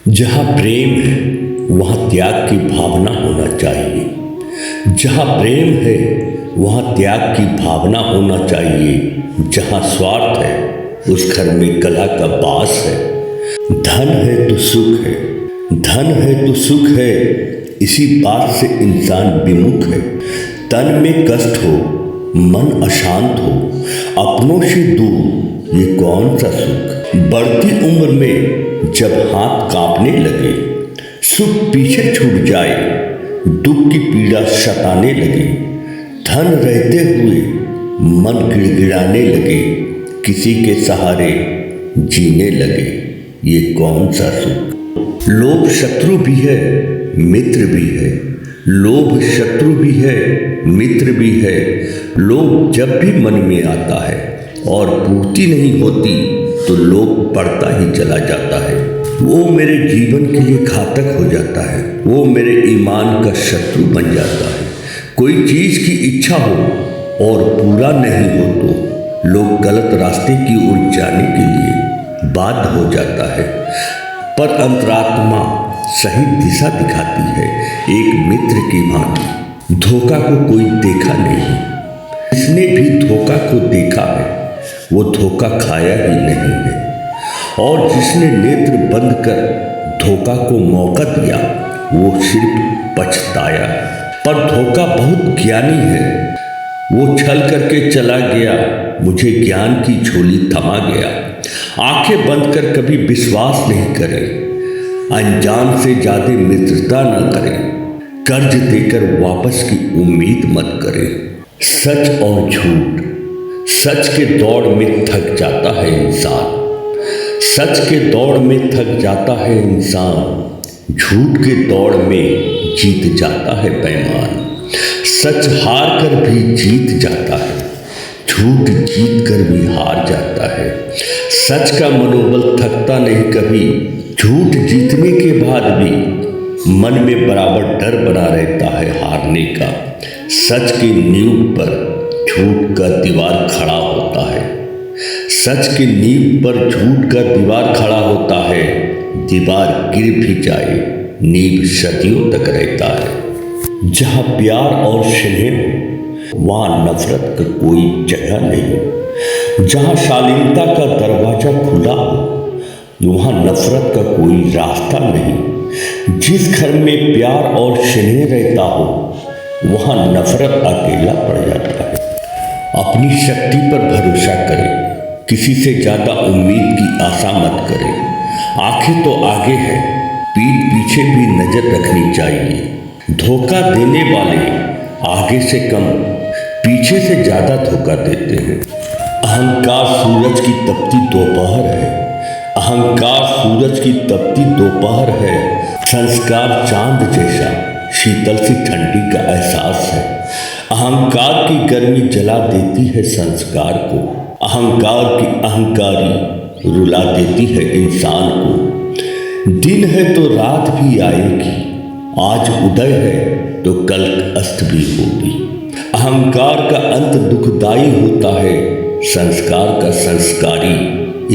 जहाँ प्रेम है वहाँ त्याग की भावना होना चाहिए। जहाँ प्रेम है वहाँ त्याग की भावना होना चाहिए। जहाँ स्वार्थ है उस घर में कला का बास है। धन है तो सुख है, धन है तो सुख है, इसी बात से इंसान विमुख है। तन में कष्ट हो, मन अशांत हो, अपनों से दूर, ये कौन सा सुख। बढ़ती उम्र में जब हाथ कांपने लगे, सुख पीछे छूट जाए, दुख की पीड़ा सताने लगे, धन रहते हुए मन गिड़गिड़ाने लगे, किसी के सहारे जीने लगे, ये कौन सा सुख। लोभ शत्रु भी है, मित्र भी है। लोभ शत्रु भी है, मित्र भी है। लोभ जब भी मन में आता है और पूर्ति नहीं होती तो लोभ बढ़ता ही चला जाता है। वो मेरे जीवन के लिए घातक हो जाता है, वो मेरे ईमान का शत्रु बन जाता है। कोई चीज़ की इच्छा हो और पूरा नहीं हो तो लोग गलत रास्ते की ओर जाने के लिए बाध्य हो जाता है, पर अंतरात्मा सही दिशा दिखाती है, एक मित्र की भांति। धोखा को कोई देखा नहीं, जिसने भी धोखा को देखा है वो धोखा खाया ही नहीं है, और जिसने नेत्र बंद कर धोखा को मौका दिया वो सिर्फ पछताया। पर धोखा बहुत ज्ञानी है, वो छल करके चला गया, मुझे ज्ञान की झोली थमा गया। आंखें बंद कर कभी विश्वास नहीं करें, अनजान से ज्यादा मित्रता न करें, कर्ज देकर वापस की उम्मीद मत करें। सच और झूठ, सच के दौड़ में थक जाता है इंसान, सच के दौड़ में थक जाता है इंसान, झूठ के दौड़ में जीत जाता है बेईमान। सच हार कर भी जीत जाता है, झूठ जीत कर भी हार जाता है। सच का मनोबल थकता नहीं कभी, झूठ जीतने के बाद भी मन में बराबर डर बना रहता है हारने का। सच की नींव पर झूठ का दीवार खड़ा होता है, सच की नींव पर झूठ का दीवार खड़ा होता है। दीवार गिर भी जाए, नींव सदियों तक रहता है। जहाँ प्यार और स्नेह हो वहाँ नफरत का कोई जगह नहीं। जहाँ शालीनता का दरवाजा खुला हो वहाँ नफरत का कोई रास्ता नहीं। जिस घर में प्यार और स्नेह रहता हो वहाँ नफरत अकेला पड़ जाता है। अपनी शक्ति पर भरोसा करें, किसी से ज़्यादा उम्मीद की आशा मत करें। आंखें तो आगे है, पीठ पीछे भी नज़र रखनी चाहिए। धोखा देने वाले आगे से कम पीछे से ज़्यादा धोखा देते हैं। अहंकार सूरज की तपती दोपहर है, अहंकार सूरज की तपती दोपहर है। संस्कार चांद जैसा शीतल सी ठंडी का एहसास है। अहंकार की गर्मी जला देती है संस्कार को, अहंकार की अहंकारी रुला देती है इंसान को। दिन है तो रात भी आएगी, आज उदय है तो कल अस्त भी होगी। अहंकार का अंत दुखदाई होता है, संस्कार का संस्कारी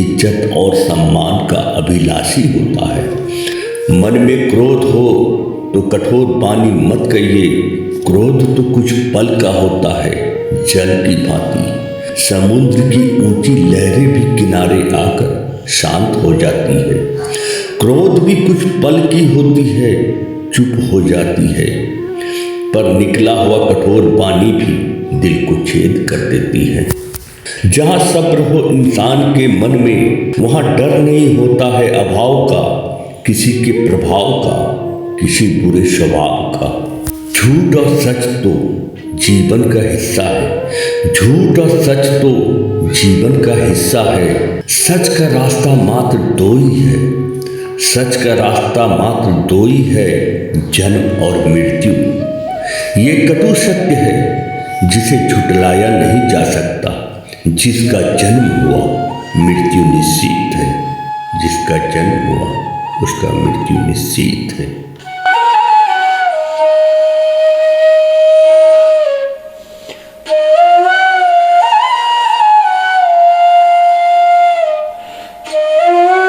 इज्जत और सम्मान का अभिलाषी होता है। मन में क्रोध हो तो कठोर बानी मत कहिए, क्रोध तो कुछ पल का होता है जल की भांति। समुद्र की ऊंची लहरें भी किनारे आकर शांत हो जाती है। क्रोध भी कुछ पल की होती है, चुप हो जाती है, पर निकला हुआ कठोर बानी भी दिल को छेद कर देती है। जहाँ सब्र हो इंसान के मन में वहाँ डर नहीं होता है अभाव का, किसी के प्रभाव का, किसी बुरे स्वभाव का। झूठ और सच तो जीवन का हिस्सा है, झूठ और सच तो जीवन का हिस्सा है। सच का रास्ता मात्र दो ही है, सच का रास्ता मात्र दो ही है, जन्म और मृत्यु। ये कटु सत्य है जिसे झुटलाया नहीं जा सकता। जिसका जन्म हुआ मृत्यु निश्चित है, जिसका जन्म हुआ उसका मृत्यु निश्चित है।